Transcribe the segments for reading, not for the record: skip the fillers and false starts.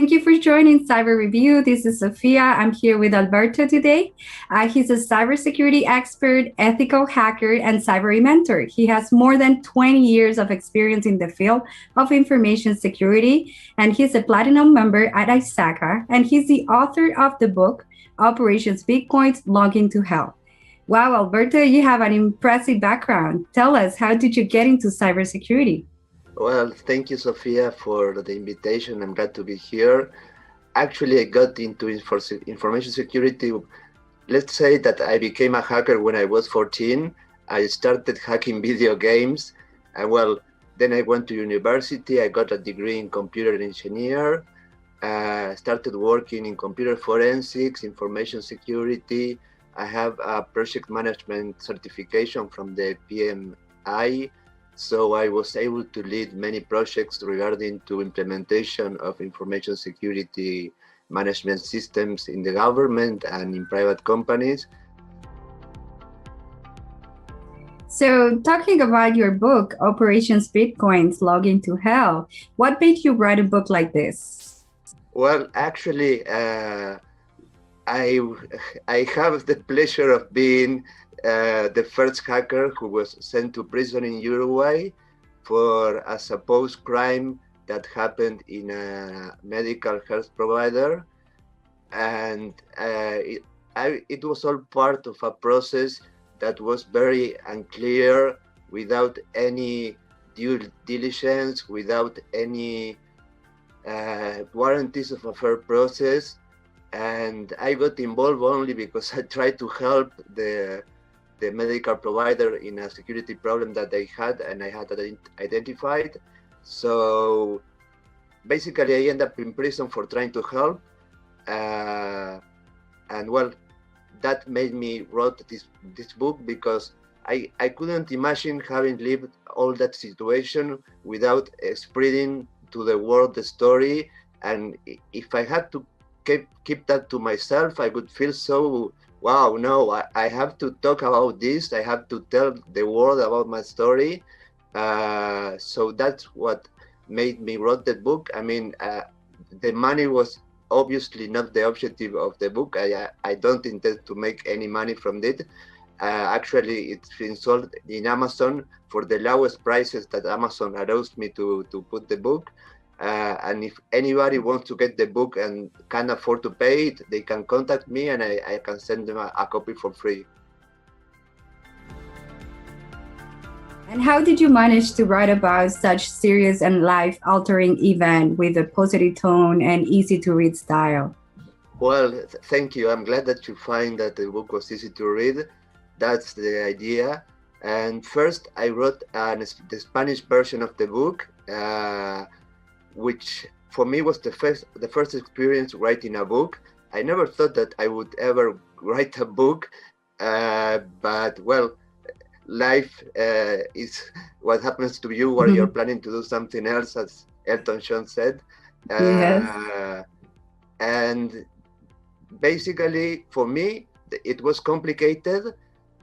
Thank you for joining Cyber Review. This is Sophia. I'm here with Alberto today. He's a cybersecurity expert, ethical hacker, and cyber mentor. He has more than 20 years of experience in the field of information security, and he's a platinum member at ISACA, and he's the author of the book, Operations Bitcoins Logging to Hell. Wow, Alberto, you have an impressive background. Tell us, how did you get into cybersecurity? Well, thank you, Sophia, for the invitation. I'm glad to be here. Actually, I got into information security. Let's say that I became a hacker when I was 14. I started hacking video games. And well, then I went to university. I got a degree in computer engineer. Started working in computer forensics, information security. I have a project management certification from the PMI. So I was able to lead many projects regarding to implementation of information security management systems in the government and in private companies. So, talking about your book, Operations Bitcoins Logging to Hell, what made you write a book like this? Well, actually, I have the pleasure of being the first hacker who was sent to prison in Uruguay for a supposed crime that happened in a medical health provider. And it was all part of a process that was very unclear, without any due diligence, without any warranties of a fair process. And I got involved only because I tried to help the medical provider in a security problem that they had and I had identified. So basically I ended up in prison for trying to help. And well, that made me wrote this book, because I couldn't imagine having lived all that situation without spreading to the world the story. And if I had to keep that to myself, I would feel so, wow, no, I have to talk about this. I have to tell the world about my story. So that's what made me wrote the book. I mean, the money was obviously not the objective of the book. I don't intend to make any money from it. Actually, it's been sold in Amazon for the lowest prices that Amazon allows me to put the book. And if anybody wants to get the book and can't afford to pay it, they can contact me and I can send them a copy for free. And how did you manage to write about such serious and life-altering event with a positive tone and easy-to-read style? Well, thank you. I'm glad that you find that the book was easy to read. That's the idea. And first, I wrote the Spanish version of the book, which for me was the first experience writing a book. I never thought that I would ever write a book, but well, life is what happens to you while you're planning to do something else, as Elton John said. Yes. And basically, for me, it was complicated.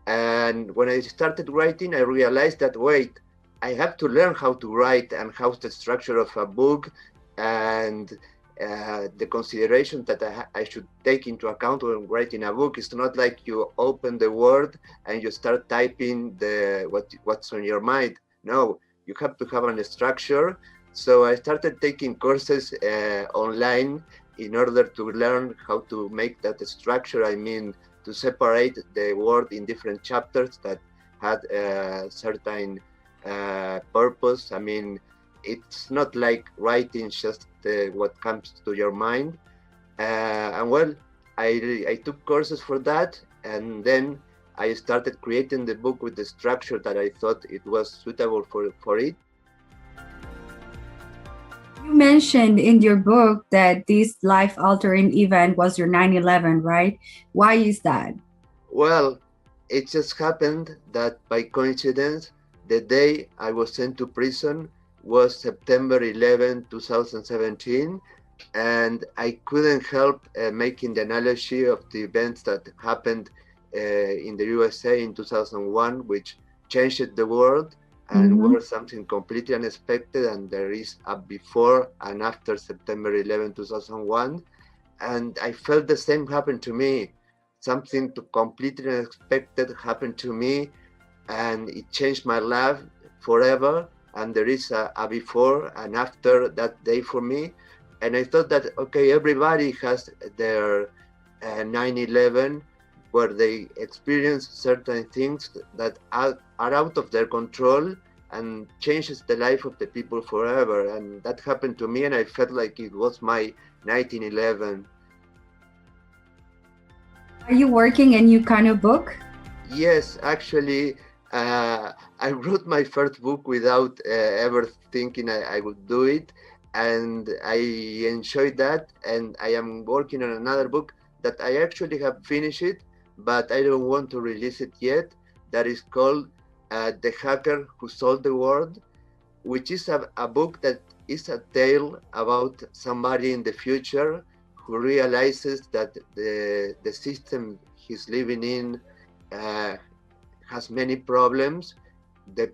And when I started writing, I realized that, wait, I have to learn how to write and how's the structure of a book, and the consideration that I should take into account when writing a book. It's not like you open the Word and you start typing what's on your mind. No, you have to have a structure. So I started taking courses online in order to learn how to make that structure. I mean, to separate the word in different chapters that had certain purpose. I mean, it's not like writing just what comes to your mind. And well, I took courses for that, and then I started creating the book with the structure that I thought it was suitable for it. You mentioned in your book that this life-altering event was your 9/11, right? Why is that? Well, it just happened that by coincidence, the day I was sent to prison was September 11, 2017, and I couldn't help making the analogy of the events that happened in the USA in 2001, which changed the world. and were something completely unexpected. And there is a before and after September 11, 2001. And I felt the same happen to me. Something completely unexpected happened to me, and it changed my life forever. And there is a before and after that day for me. And I thought that, okay, everybody has their 9/11, where they experience certain things that are out of their control and changes the life of the people forever. And that happened to me, and I felt like it was my 1911. Are you working a new kind of book? Yes, actually, I wrote my first book without ever thinking I would do it, and I enjoyed that. And I am working on another book that I actually have finished it, but I don't want to release it yet. That is called The Hacker Who Sold the World, which is a book that is a tale about somebody in the future who realizes that the system he's living in has many problems, the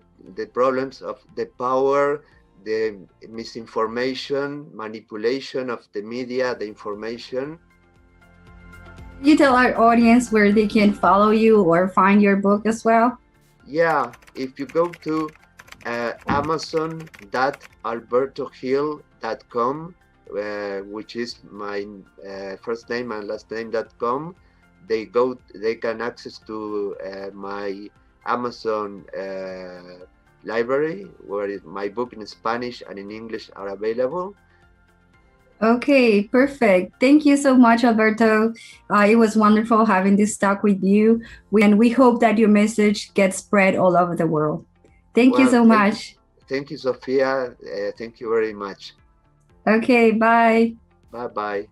problems of the power, the misinformation, manipulation of the media, the information. Can you tell our audience where they can follow you or find your book as well? Yeah, if you go to amazon.albertohill.com, which is my first name and last name.com, they can access to my Amazon library, where my book in Spanish and in English are available. Okay, perfect. Thank you so much, Alberto. It was wonderful having this talk with you, and we hope that your message gets spread all over the world. Thank you so much. Thank you, Sophia. Thank you very much. Okay, bye. Bye-bye.